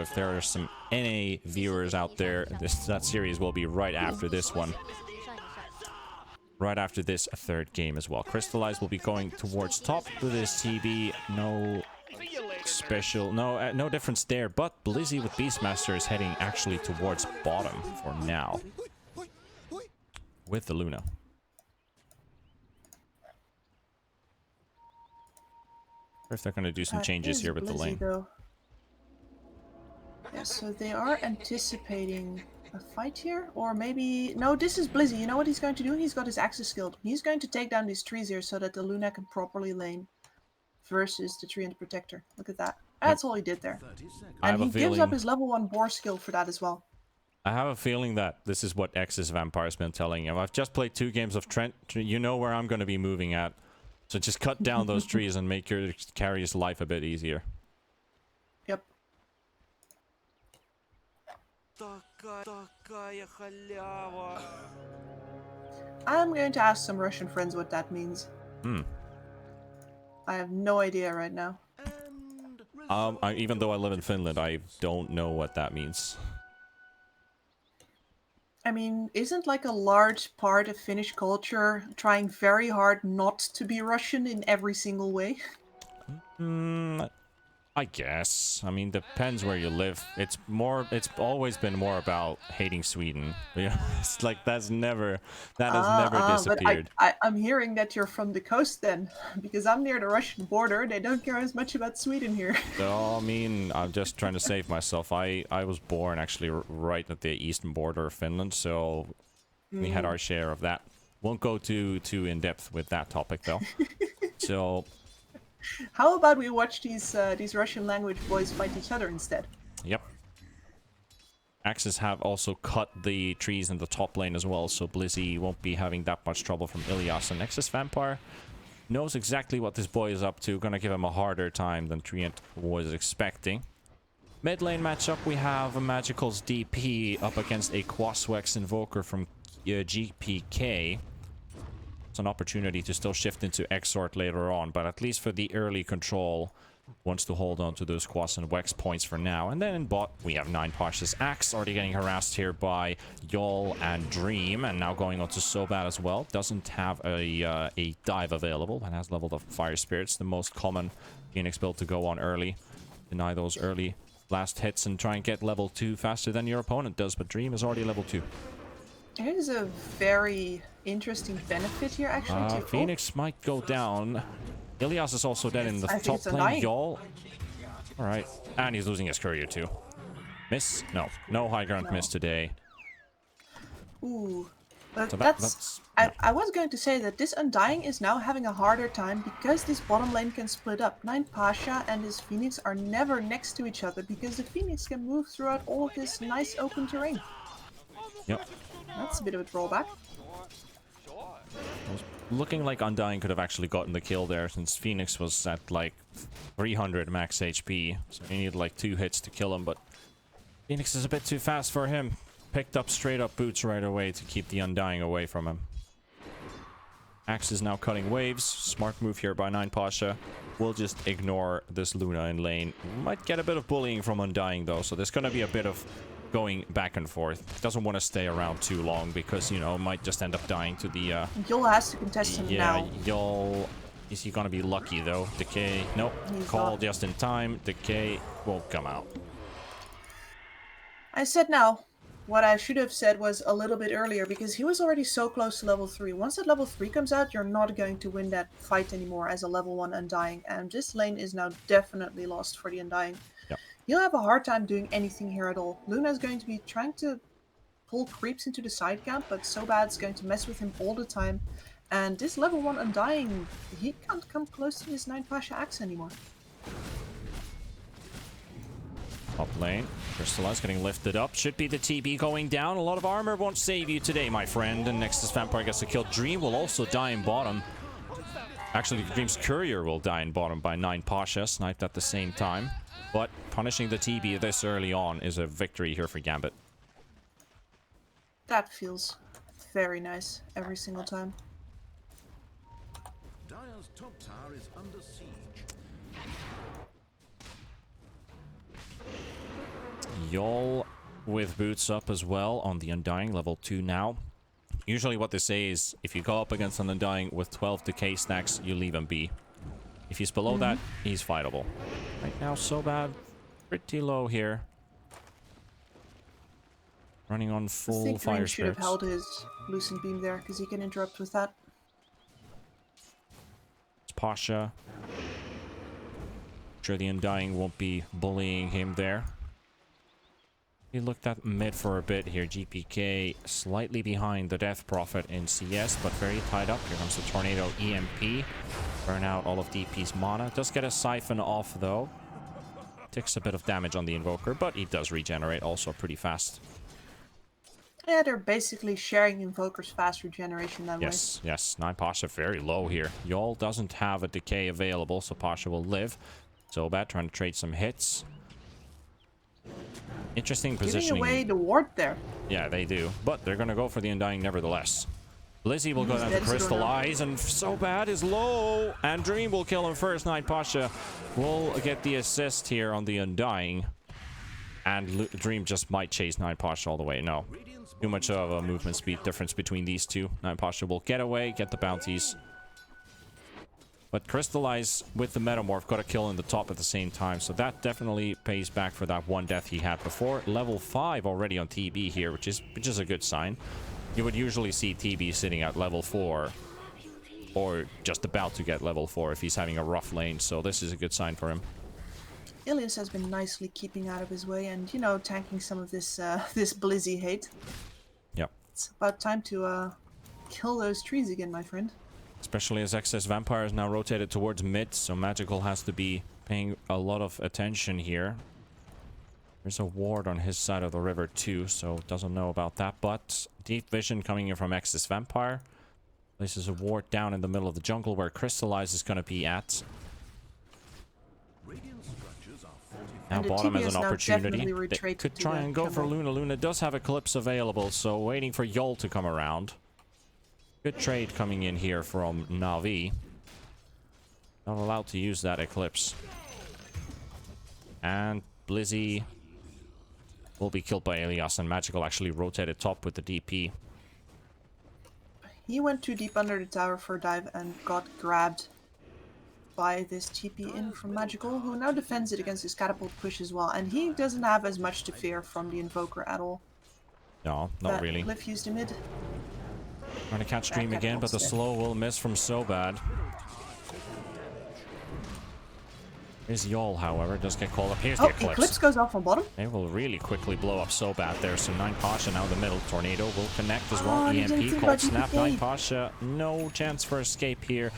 So if there are some NA viewers out there, that series will be right after this one. Right after this third game as well. Crystallize will be going towards top with his TB. No special, no difference there. But Blizzy with Beastmaster is heading actually towards bottom for now. With the Luna. Or if they're going to do some changes here with the lane. Though. Yeah, so they are anticipating a fight here, or maybe... No, this is Blizzy. You know what he's going to do? He's got his axis skilled. He's going to take down these trees here so that the Luna can properly lane versus the tree and protector. Look at that. That's all he did there. And he gives up his level 1 boar skill for that as well. I have a feeling that this is what X's Vampire's been telling him. I've just played 2 games of Trent. You know where I'm going to be moving at. So just cut down those trees and make your carry's life a bit easier. Yep. I'm going to ask some Russian friends what that means. I have no idea right now. Even though I live in Finland, I don't know what that means. I mean, isn't like a large part of Finnish culture trying very hard not to be Russian in every single way? I guess. I mean, depends where you live. It's always been more about hating Sweden. Yeah, it's like that has never disappeared. But I'm hearing that you're from the coast then, because I'm near the Russian border. They don't care as much about Sweden here. No, I mean, I'm just trying to save myself. I was born actually right at the eastern border of Finland, so we had our share of that. Won't go too in depth with that topic though. So. How about we watch these Russian language boys fight each other instead? Yep. Axes have also cut the trees in the top lane as well, so Blizzy won't be having that much trouble from Ilias. And Nexus Vampire knows exactly what this boy is up to. Gonna give him a harder time than Treant was expecting. Mid lane matchup, we have a Magical's DP up against a Quaswex Invoker from GPK. It's an opportunity to still shift into Exort later on, but at least for the early control, wants to hold on to those Quas and Wex points for now. And then in bot, we have 9 Pasha's Axe already getting harassed here by Yol and Dream, and now going on to Sobat as well. Doesn't have a dive available, but has leveled up Fire Spirits, the most common Phoenix build to go on early. Deny those early last hits and try and get level 2 faster than your opponent does, but Dream is already level 2. There's a very interesting benefit here, actually. Phoenix might go down. Ilias is also dead in the top lane. Yol. Alright. And he's losing his courier too. Miss? No. No high ground miss today. Ooh. But so I was going to say that this Undying is now having a harder time because this bottom lane can split up. 9 Pasha and his Phoenix are never next to each other because the Phoenix can move throughout all of this nice open terrain. Yep. That's a bit of a drawback. Looking like Undying could have actually gotten the kill there, since Phoenix was at like 300 max HP. So he needed like 2 hits to kill him, but Phoenix is a bit too fast for him. Picked up straight up boots right away to keep the Undying away from him. Axe is now cutting waves. Smart move here by 9 Pasha. We'll just ignore this Luna in lane. Might get a bit of bullying from Undying though, so there's gonna be a bit of going back and forth. Doesn't want to stay around too long because, you know, might just end up dying to the Yol has to contest him now. Yeah, Yol, is he gonna be lucky though? Decay, nope. Call just in time. Decay won't come out. I said now. What I should have said was a little bit earlier, because he was already so close to level 3. Once that level 3 comes out, you're not going to win that fight anymore as a level 1 Undying, and this lane is now definitely lost for the Undying. Yep. He'll have a hard time doing anything here at all. Luna is going to be trying to pull creeps into the side camp, but Sobat's going to mess with him all the time. And this level 1 Undying, he can't come close to his 9 Pasha Axe anymore. Top lane, Crystallize getting lifted up. Should be the TB going down. A lot of armor won't save you today, my friend. And Nexus Vampire gets a kill. Dream will also die in bottom. Actually, Dream's Courier will die in bottom by 9 Pasha, sniped at the same time. But punishing the TB this early on is a victory here for Gambit. That feels very nice every single time. Dire's top tower is under siege. Yol with boots up as well on the Undying, level 2 now. Usually what they say is, if you go up against an Undying with 12 decay stacks, you leave him be. If he's below that, he's fightable. Right now, so bad. Pretty low here. Running on full I think fire Dream should have spirits. held his Lucent Beam there, because he can interrupt with that. It's Pasha. Sure the Undying won't be bullying him there. He looked at mid for a bit here. GPK slightly behind the Death Prophet in CS, but very tied up. Here comes the Tornado EMP. Burn out all of DP's mana. Does get a Siphon off though. Takes a bit of damage on the Invoker, but he does regenerate also pretty fast. Yeah, they're basically sharing Invoker's fast regeneration that way. Yes. 9 Pasha very low here. Yol doesn't have a decay available, so Pasha will live. So bad, trying to trade some hits. Interesting positioning. Giving away the ward there. Yeah, they do. But they're going to go for the Undying nevertheless. Blizzy will go down to Crystallize, and so bad is low. And Dream will kill him first. 9 Pasha will get the assist here on the Undying. And Dream just might chase 9 Pasha all the way. No. Too much of a movement speed difference between these two. 9 Pasha will get away, get the bounties. But Crystallize with the Metamorph got a kill in the top at the same time. So that definitely pays back for that one death he had before. Level 5 already on TB here, which is a good sign. You would usually see TB sitting at level 4. Or just about to get level 4 if he's having a rough lane. So this is a good sign for him. Ilias has been nicely keeping out of his way and, you know, tanking some of this this Blizzy hate. Yep. It's about time to kill those trees again, my friend. Especially as Excess Vampire is now rotated towards mid, so Magical has to be paying a lot of attention here. There's a ward on his side of the river too, so doesn't know about that, but Deep Vision coming in from Excess Vampire. Places a ward down in the middle of the jungle where Crystallize is going to be at. Now bottom has an opportunity. They could try and go for Luna. Luna does have Eclipse available, so waiting for Yol to come around. Good trade coming in here from Na'Vi. Not allowed to use that Eclipse. And Blizzy will be killed by Elias, and Magical actually rotated top with the DP. He went too deep under the tower for a dive and got grabbed by this TP in from Magical, who now defends it against his catapult push as well. And he doesn't have as much to fear from the Invoker at all. No, not really. Cliff used a mid. Trying to catch Dream again, but the slow will miss from so bad. Here's Yol, however, does get called up. Here's the Eclipse. Eclipse goes off on bottom. They will really quickly blow up so bad there. So 9 Pasha now in the middle. Tornado will connect as well. EMP called snap. 9 Pasha, no chance for escape here.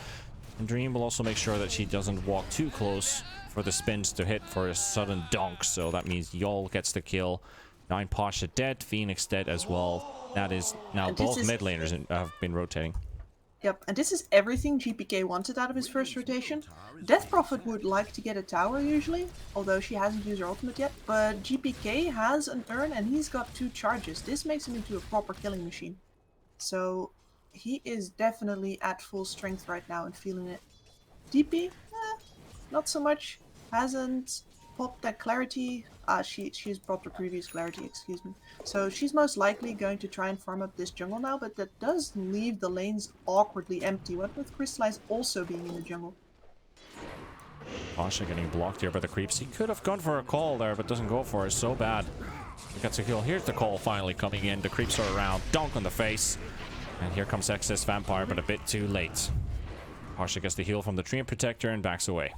And Dream will also make sure that she doesn't walk too close for the spins to hit for a sudden dunk. So that means Yol gets the kill. 9 Pasha dead. Phoenix dead as well. That is now both mid laners have been rotating. Yep, and this is everything GPK wanted out of his first rotation. Death Prophet would like to get a tower usually, although she hasn't used her ultimate yet. But GPK has an urn and he's got 2 charges. This makes him into a proper killing machine. So he is definitely at full strength right now and feeling it. DP, not so much. Hasn't popped that clarity. She's popped her previous clarity, excuse me. So she's most likely going to try and farm up this jungle now, but that does leave the lanes awkwardly empty, what with Crystallize also being in the jungle. Pasha getting blocked here by the creeps. He could have gone for a call there, but doesn't go for it. So bad. He gets a kill. Here's the call finally coming in. The creeps are around. Dunk on the face. And here comes Excess Vampire, but a bit too late. Pasha gets the heal from the Treant Protector and backs away.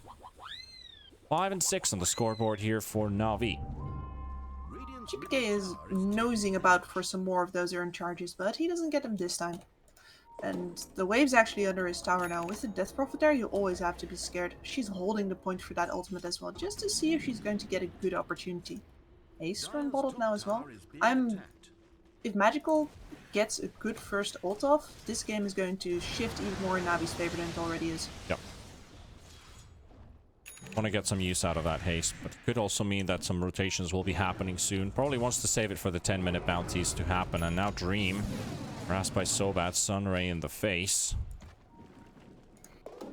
5 and 6 on the scoreboard here for Na'Vi. GPK is nosing about for some more of those urn charges, but he doesn't get them this time. And the wave's actually under his tower now. With the Death Prophet there, you always have to be scared. She's holding the point for that ultimate as well, just to see if she's going to get a good opportunity. Ace run bottled now as well. If Magical gets a good first ult off, this game is going to shift even more in Navi's favor than it already is. Yep. Want to get some use out of that haste, but it could also mean that some rotations will be happening soon. Probably wants to save it for the 10-minute bounties to happen. And now Dream, harassed by Sobat, Sunray in the face.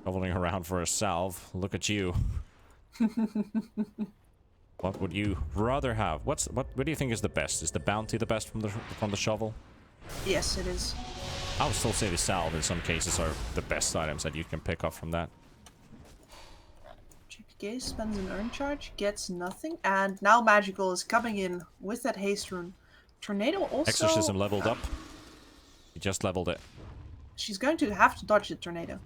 Traveling around for a salve. Look at you. What would you rather have? What do you think is the best? Is the bounty the best from the shovel? Yes, it is. I would still say the salve in some cases are the best items that you can pick up from that. JPK spends an urn charge, gets nothing, and now Magical is coming in with that haste rune. Tornado also... Exorcism leveled up. He just leveled it. She's going to have to dodge the tornado.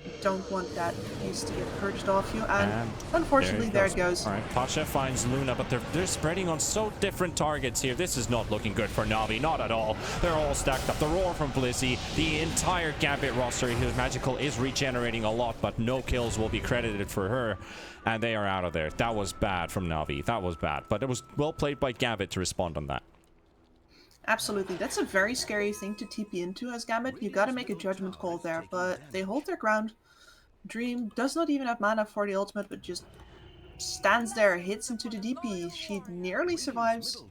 You don't want that haste to get purged off you, and unfortunately there it goes. Alright, Pasha finds Luna, but they're spreading on so different targets here. This is not looking good for Navi, not at all. They're all stacked up. The roar from Blizzy, the entire Gambit roster, whose Magical is regenerating a lot, but no kills will be credited for her. And they are out of there. That was bad from Navi. That was bad. But it was well played by Gambit to respond on that. Absolutely. That's a very scary thing to TP into as Gambit. You gotta make a judgment call there, but they hold their ground. Dream does not even have mana for the ultimate, but just stands there, hits into the DP. She nearly survives,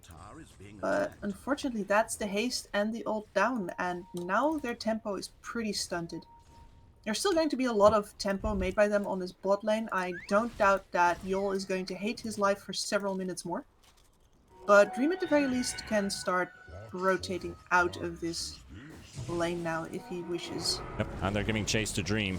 but unfortunately that's the haste and the ult down, and now their tempo is pretty stunted. There's still going to be a lot of tempo made by them on this bot lane. I don't doubt that Yol is going to hate his life for several minutes more, but Dream at the very least can start rotating out of this lane now if he wishes. Yep, and they're giving chase to Dream.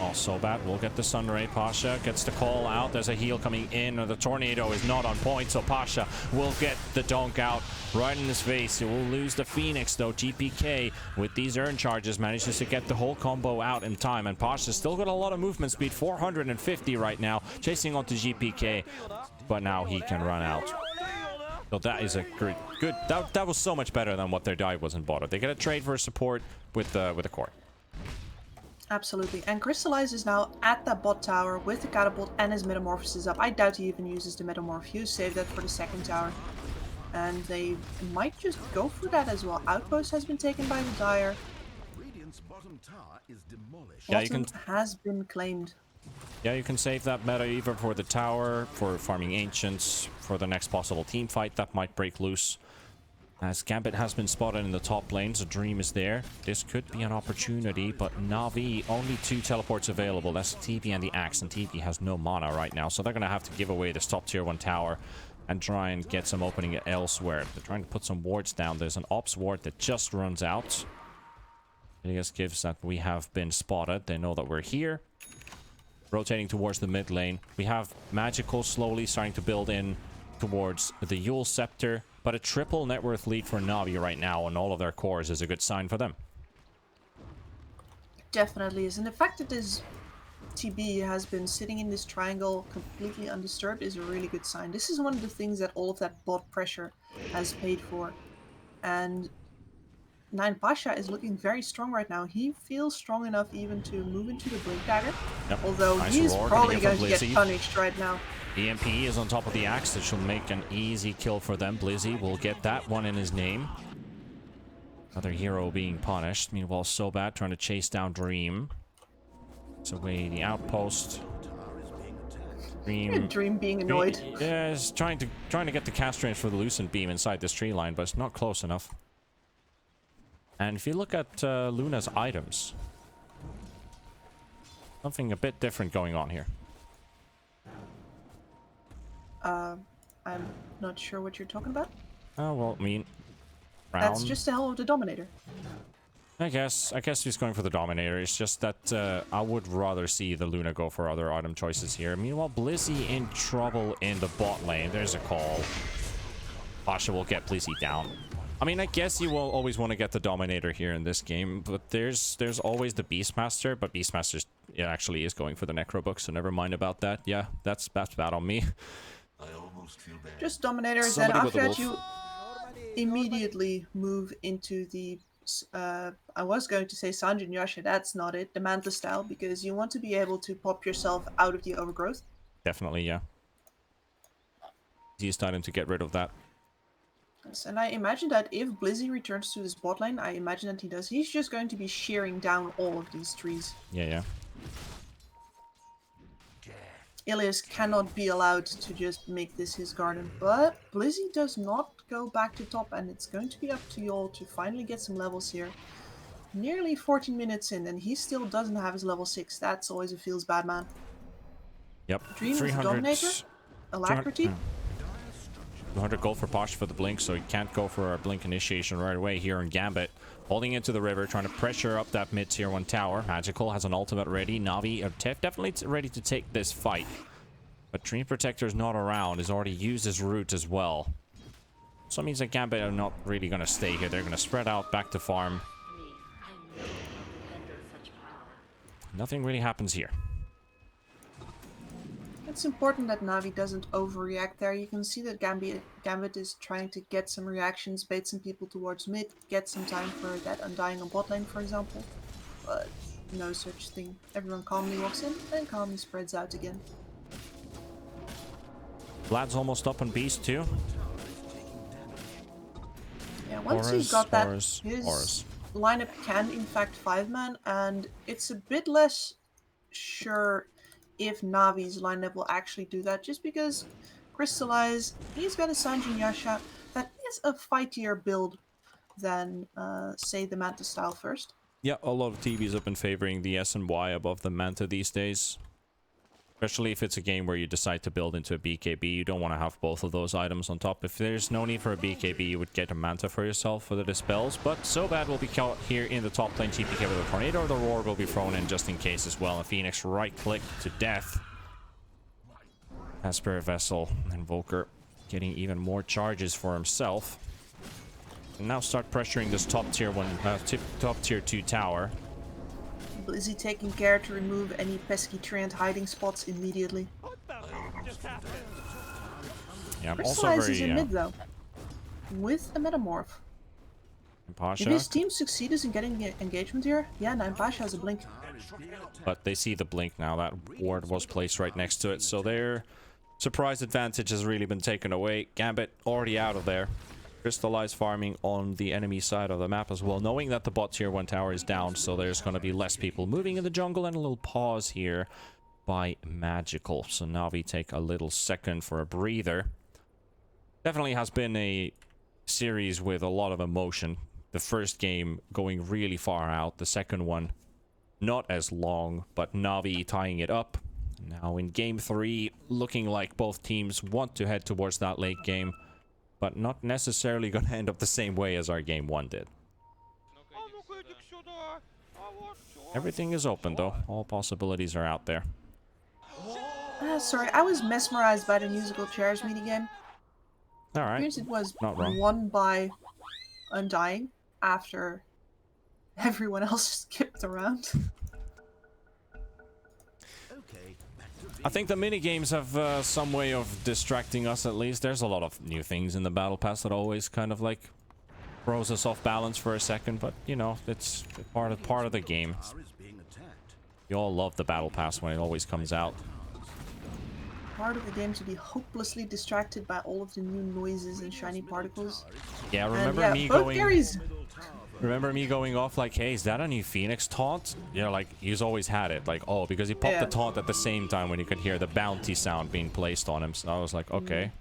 Oh, so bad. We'll get the Sunray. Pasha gets the call out. There's a heal coming in. The tornado is not on point, so Pasha will get the donk out right in his face. He will lose the Phoenix, though. GPK, with these urn charges, manages to get the whole combo out in time. And Pasha's still got a lot of movement speed. 450 right now, chasing onto GPK. But now he can run out. So that is a good... That was so much better than what their dive was in bottom. They get a trade for support with the core. Absolutely. And Crystallize is now at that bot tower with the catapult and his metamorphosis up. I doubt he even uses the metamorph. Save that for the second tower. And they might just go for that as well. Outpost has been taken by the Dire. Yeah, you can... has been claimed. Yeah, you can save that meta either for the tower, for farming ancients, for the next possible team fight that might break loose. As Gambit has been spotted in the top lane, so Dream is there. This could be an opportunity, but Navi, only 2 teleports available. That's TP and the Axe, and TP has no mana right now, so they're going to have to give away this top tier 1 tower and try and get some opening elsewhere. They're trying to put some wards down. There's an Ops ward that just runs out. This gives that we have been spotted. They know that we're here. Rotating towards the mid lane. We have Magical slowly starting to build in towards the Yule Scepter. But a triple net worth lead for Navi right now on all of their cores is a good sign for them. Definitely is. And the fact that this TB has been sitting in this triangle completely undisturbed is a really good sign. This is one of the things that all of that bot pressure has paid for. And Nine Pasha is looking very strong right now. He feels strong enough even to move into the Blink Dagger. Yep. Although nice he's roar probably going to Blizzy. get punished right now. EMP is on top of the Axe. That should make an easy kill for them. Blizzy will get that one in his name. Another hero being punished. Meanwhile, so bad trying to chase down Dream. It's away the outpost. Dream being annoyed. Yeah, is trying to get the cast range for the Lucent Beam inside this tree line, but it's not close enough. And if you look at Luna's items, something a bit different going on here. I'm not sure what you're talking about. Oh, well, I mean... That's just the hell of the Dominator. I guess he's going for the Dominator. It's just that I would rather see the Luna go for other item choices here. Meanwhile, Blizzy in trouble in the bot lane. There's a call. Pasha will get Blizzy down. I mean, I guess you will always want to get the Dominator here in this game, but there's always the Beastmaster, but Beastmaster actually is going for the Necrobook, so never mind about that. Yeah, that's bad on me. Just Dominators, and after that you immediately move into the I was going to say Sanjin Yasha, that's not it, the Manta style, because you want to be able to pop yourself out of the overgrowth. Definitely, yeah. Easiest item to get rid of that. Yes, and I imagine that if Blizzy returns to this bot lane, I imagine that he does, he's just going to be shearing down all of these trees. Yeah. Ilias cannot be allowed to just make this his garden, but Blizzy does not go back to top, and it's going to be up to you all to finally get some levels here. Nearly 14 minutes in, and he still doesn't have his level 6. That's always a feels bad man. Yep. Dream is the Dominator. alacrity. 200 gold for Pasha for the blink, so he can't go for a blink initiation right away here in Gambit. Holding into the river, trying to pressure up that mid tier 1 tower. Magical has an ultimate ready. Navi, definitely ready to take this fight. But Dream Protector is not around. He's already used his root as well. So it means that Gambit are not really going to stay here. They're going to spread out back to farm. Nothing really happens here. It's important that Navi doesn't overreact there. You can see that Gambit is trying to get some reactions, bait some people towards mid, get some time for that Undying on bot lane, for example. But no such thing. Everyone calmly walks in and calmly spreads out again. Vlad's almost up on Beast too. Yeah, once he's got that, his lineup can in fact 5-man, and it's a bit less sure if Navi's lineup will actually do that, just because Crystallize, he's got a Sanjin Yasha that is a fightier build than, say, the Manta style first. Yeah, a lot of TVs have been favoring the S and Y above the Manta these days. Especially if it's a game where you decide to build into a BKB, you don't want to have both of those items on top. If there's no need for a BKB, you would get a Manta for yourself for the Dispels. But so bad will be caught here in the top lane. TPK with a Tornado, the Roar will be thrown in just in case as well. And Phoenix right-click to death. Asper Vessel and Volker getting even more charges for himself. And now start pressuring this top tier 2 tower. Blizzy taking care to remove any pesky Treant hiding spots immediately. Yeah, I'm also Crystallize very is in mid though, with a Metamorph. Pasha. If his team succeeds in getting the engagement here, yeah, now Pasha has a blink. But they see the blink now. That ward was placed right next to it, so their surprise advantage has really been taken away. Gambit already out of there. Crystallize farming on the enemy side of the map as well, knowing that the bot tier 1 tower is down, so there's going to be less people moving in the jungle, and a little pause here by Magical. So Navi take a little second for a breather. Definitely has been a series with a lot of emotion. The first game going really far out, the second one not as long, but Navi tying it up. Now in game 3, looking like both teams want to head towards that late game, but not necessarily going to end up the same way as our game 1 did. Everything is open though. All possibilities are out there. Sorry, I was mesmerized by the musical chairs minigame. Alright. Here's it was Not wrong. won by Undying after everyone else skipped around. I think the minigames have some way of distracting us at least. There's a lot of new things in the Battle Pass that always kind of like throws us off balance for a second, but you know, it's part of the game. You all love the Battle Pass when it always comes out. Part of the game to be hopelessly distracted by all of the new noises and shiny particles. Yeah, remember me going off like, hey, is that a new Phoenix taunt? You know, like, he's always had it. Like, oh, because he popped the taunt at the same time when you could hear the bounty sound being placed on him. So I was like, okay.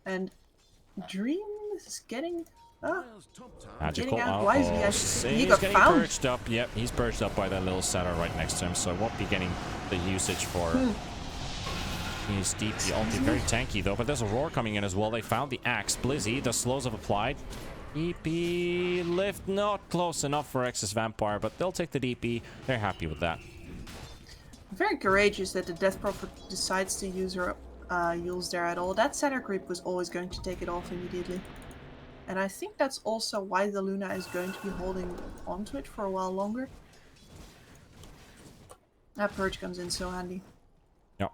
And Dream is getting... Magical. Getting out wisely. He he's got getting found. perched up. Yep, he's perched up by that little setter right next to him, so I won't be getting the usage for... He's deep, the ulti, very tanky though, but there's a roar coming in as well. They found the axe. Blizzy, the slows have applied. DP lift not close enough for X's Vampire, but they'll take the DP. They're happy with that. Very courageous that the Death Prophet decides to use her Yules there at all. That center creep was always going to take it off immediately. And I think that's also why the Luna is going to be holding onto it for a while longer. That Purge comes in so handy. Yep.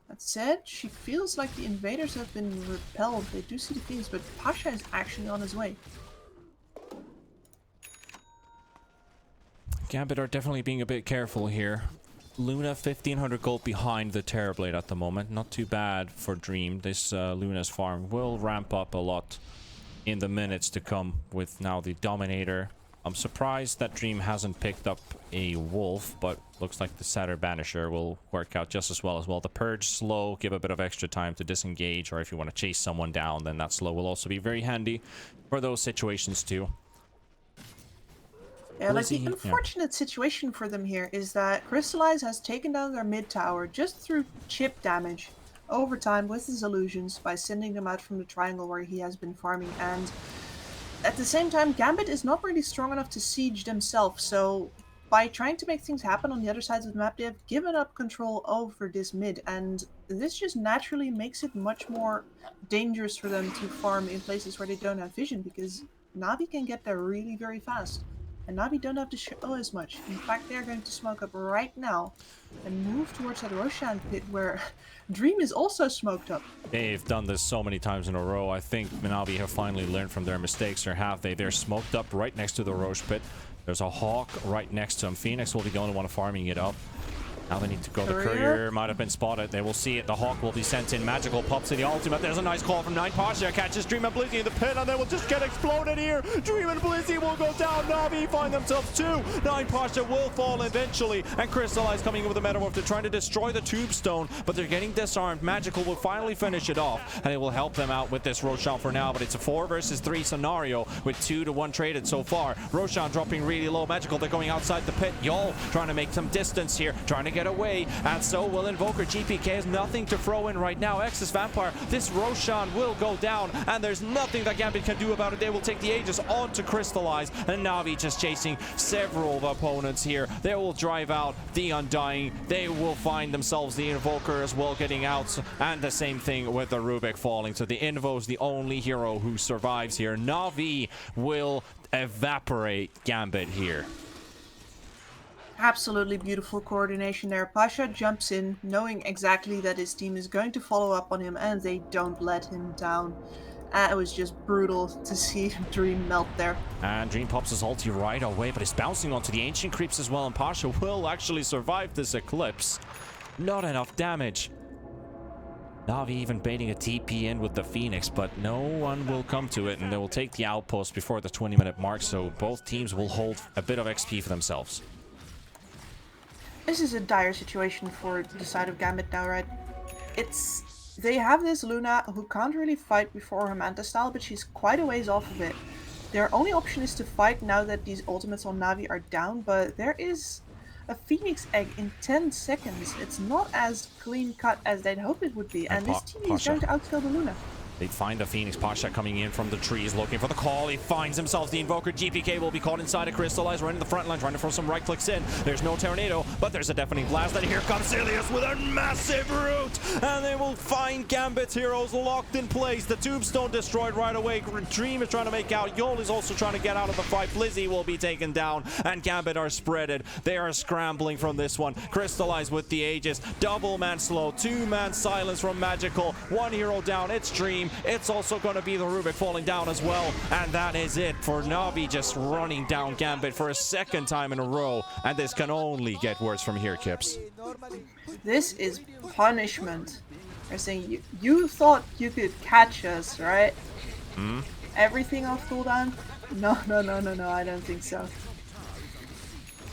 That said, she feels like the invaders have been repelled. They do see the Phoenix, but Pasha is actually on his way. Gambit are definitely being a bit careful here. Luna 1500 gold behind the Terrorblade at the moment. Not too bad for Dream. This Luna's farm will ramp up a lot in the minutes to come with now the Dominator. I'm surprised that Dream hasn't picked up a Wolf, but looks like the Satyr Banisher will work out just as well. The Purge slow, give a bit of extra time to disengage, or if you want to chase someone down, then that slow will also be very handy for those situations too. Yeah, like the unfortunate situation for them here is that Crystallize has taken down their mid tower just through chip damage. over time with his illusions by sending them out from the triangle where he has been farming. And at the same time, Gambit is not really strong enough to siege themselves, so by trying to make things happen on the other sides of the map, they have given up control over this mid, and this just naturally makes it much more dangerous for them to farm in places where they don't have vision, because Navi can get there really very fast. And Navi don't have to show as much. In fact, they're going to smoke up right now and move towards that Roshan pit where Dream is also smoked up. They've done this so many times in a row. I think Navi have finally learned from their mistakes, or have they? They're smoked up right next to the Roche pit. There's a Hawk right next to him. Phoenix will be the only one farming it up. Now they need to go. The Courier might have been spotted. They will see it. The Hawk will be sent in. Magical pops in the ultimate. There's a nice call from 9. Pasha catches Dream and Blizzy in the pit, and they will just get exploded here. Dream and Blizzy will go down. Navi find themselves 2. 9 Pasha will fall eventually, and Crystallize coming in with a Metamorph. They're trying to destroy the Tombstone, but they're getting disarmed. Magical will finally finish it off, and it will help them out with this Roshan for now, but it's a 4 versus 3 scenario with 2 to 1 traded so far. Roshan dropping really low. Magical, they're going outside the pit. Yol trying to make some distance here, trying to get away. And so will Invoker. GPK has nothing to throw in right now. Exus Vampire, this Roshan will go down, and there's nothing that Gambit can do about it. They will take the Aegis on to Crystallize, and Navi just chasing several of opponents here. They will drive out the Undying. They will find themselves the Invoker as well getting out, and the same thing with the Rubik falling. So the Invo's the only hero who survives here. Navi will evaporate Gambit here. Absolutely beautiful coordination there. Pasha jumps in, knowing exactly that his team is going to follow up on him, and they don't let him down. It was just brutal to see Dream melt there. And Dream pops his ulti right away, but he's bouncing onto the Ancient Creeps as well, and Pasha will actually survive this Eclipse. Not enough damage. Navi even baiting a TP in with the Phoenix, but no one will come to it, and they will take the outpost before the 20-minute mark, so both teams will hold a bit of XP for themselves. This is a dire situation for the side of Gambit now, right? They have this Luna who can't really fight before her Manta style, but she's quite a ways off of it. Their only option is to fight now that these ultimates on Navi are down, but there is a Phoenix egg in 10 seconds. It's not as clean cut as they'd hope it would be, and this team is going to outskill the Luna. They find the Phoenix. Pasha coming in from the trees, looking for the call. He finds himself the Invoker. GPK will be caught inside a Crystallize, right in the front line, trying to throw some right clicks in. There's no Tornado, but there's a deafening blast. And here comes Ilias with a massive root. And they will find Gambit's heroes locked in place. The Tombstone destroyed right away. Dream is trying to make out. Yol is also trying to get out of the fight. Blizzy will be taken down, and Gambit are spreaded. They are scrambling from this one. Crystallize with the Aegis. Double man slow. 2-man silence from Magical. 1 hero down. It's Dream. It's also going to be the Rubik falling down as well. And that is it for Navi, just running down Gambit for a 2nd time in a row. And this can only get worse from here, Kips. This is punishment. They're saying, you thought you could catch us, right? Everything off cooldown? No, I don't think so.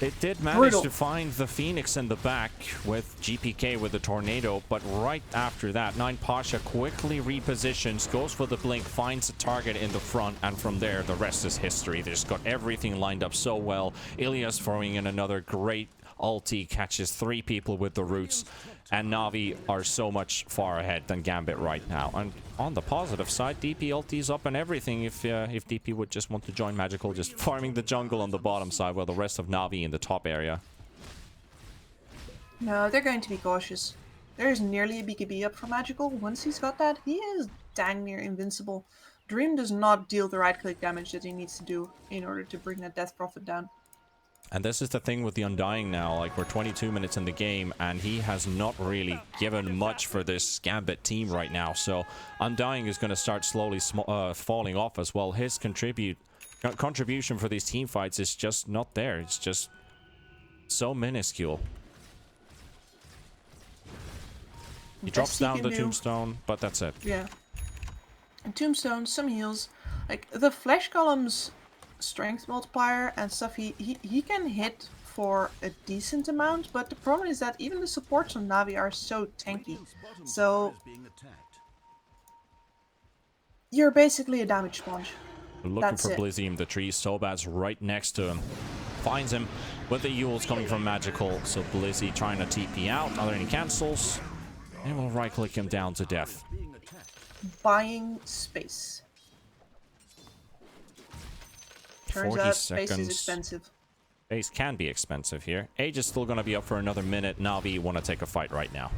They did manage to find the Phoenix in the back with GPK with the Tornado, but right after that, 9 Pasha quickly repositions, goes for the blink, finds a target in the front, and from there, the rest is history. They just got everything lined up so well. Ilias throwing in another great ulti, catches 3 people with the roots, and Navi are so much far ahead than Gambit right now. And on the positive side, DP ulti's up and everything if DP would just want to join Magical, just farming the jungle on the bottom side while the rest of Navi in the top area. No, they're going to be cautious. There is nearly a BKB up for Magical. Once he's got that, he is dang near invincible. Dream does not deal the right-click damage that he needs to do in order to bring that Death Prophet down. And this is the thing with the Undying now, like we're 22 minutes in the game and he has not really given much for this Gambit team right now. So Undying is going to start slowly falling off as well. His contribution for these team fights is just not there. It's just so minuscule. He drops down the Tombstone, but that's it. Yeah. And Tombstone, some heals. Like the Flash Column's strength multiplier and stuff, he can hit for a decent amount, but the problem is that even the supports on Navi are so tanky. So you're basically a damage sponge. Looking for Blizzy in the trees. Sobad's right next to him. Finds him with the Yules coming from Magical. So Blizzy trying to TP out. Are there any cancels? And we'll right-click him down to death. Buying space. Turns 40 out space is seconds. expensive. Space can be expensive here. Age is still going to be up for another minute. Navi want to take a fight right now.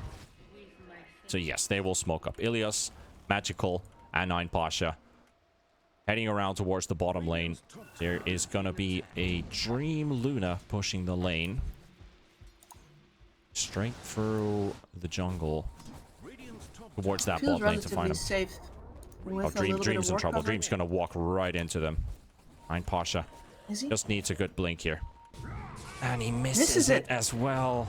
So yes, they will smoke up. Ilias, Magical, and 9 Pasha. Heading around towards the bottom lane. There is going to be a Dream Luna pushing the lane. Straight through the jungle. Towards that Feels bot lane to find him. safe. Oh, Dream's in trouble. Dream's going to walk right into them. 9 Pasha. Is he? Just needs a good blink here. And he misses it as well.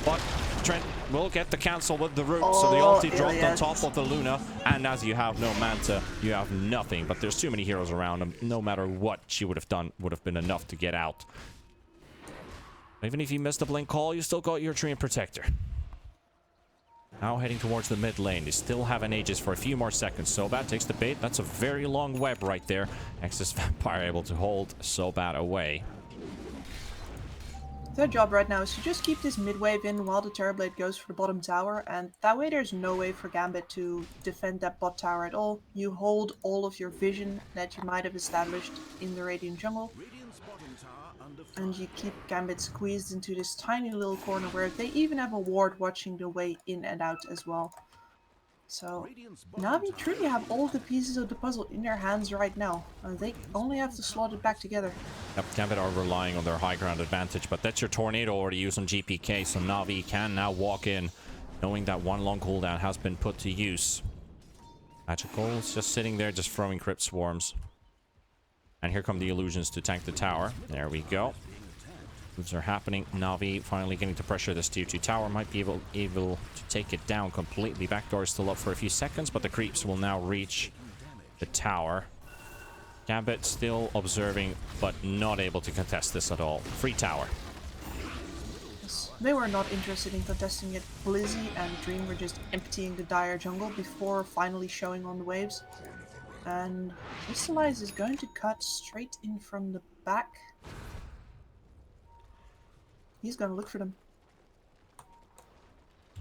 But Trent will get the cancel with the root. So the ulti dropped on top of the Luna. And as you have no Manta, you have nothing. But there's too many heroes around him. No matter what she would have done, would have been enough to get out. Even if you missed the blink call, you still got your Treant Protector. Now heading towards the mid lane. They still have an Aegis for a few more seconds. Sobat takes the bait. That's a very long web right there. Nexus Vampire able to hold Sobat away. Their job right now is to just keep this mid wave in while the Terrorblade goes for the bottom tower, and that way there's no way for Gambit to defend that bot tower at all. You hold all of your vision that you might have established in the Radiant jungle, and you keep Gambit squeezed into this tiny little corner where they even have a ward watching the way in and out as well. So Navi truly have all the pieces of the puzzle in their hands right now. They only have to slot it back together. Yep, Gambit are relying on their high ground advantage, but that's your tornado already used on GPK, so Navi can now walk in, knowing that one long cooldown has been put to use. Magical is just sitting there, just throwing crypt swarms. And here come the illusions to tank the tower. There we go. Moves are happening. Navi finally getting to pressure this tier 2 tower. Might be able to take it down completely. Backdoor is still up for a few seconds, but the creeps will now reach the tower. Gambit still observing, but not able to contest this at all. Free tower. Yes, they were not interested in contesting it. Blizzy and Dream were just emptying the dire jungle before finally showing on the waves. And Crystallize is going to cut straight in from the back. He's gonna look for them.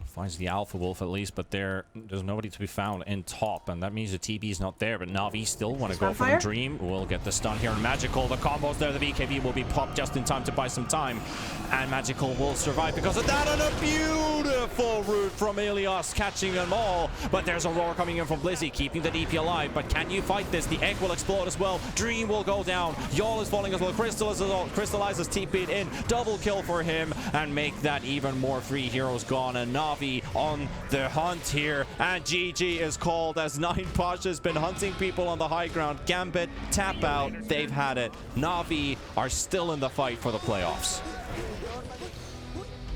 Finds the Alpha Wolf at least, but there's nobody to be found in top, and that means the TB is not there. But Navi still want to go for the Dream. We'll get the stun here on Magical. The combo's there. The BKB will be popped just in time to buy some time, and Magical will survive because of that. And a beautiful route from Ilias, catching them all. But there's a roar coming in from Blizzy, keeping the DP alive. But can you fight this? The egg will explode as well. Dream will go down. Yall is falling as well. Crystallize is TP'd in. Double kill for him, and make that even more. 3 heroes gone, and Navi on the hunt here, and GG is called as 9 Pasha has been hunting people on the high ground. Gambit tap out. They've had it. Navi are still in the fight for the playoffs.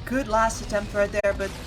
Good last attempt right there, but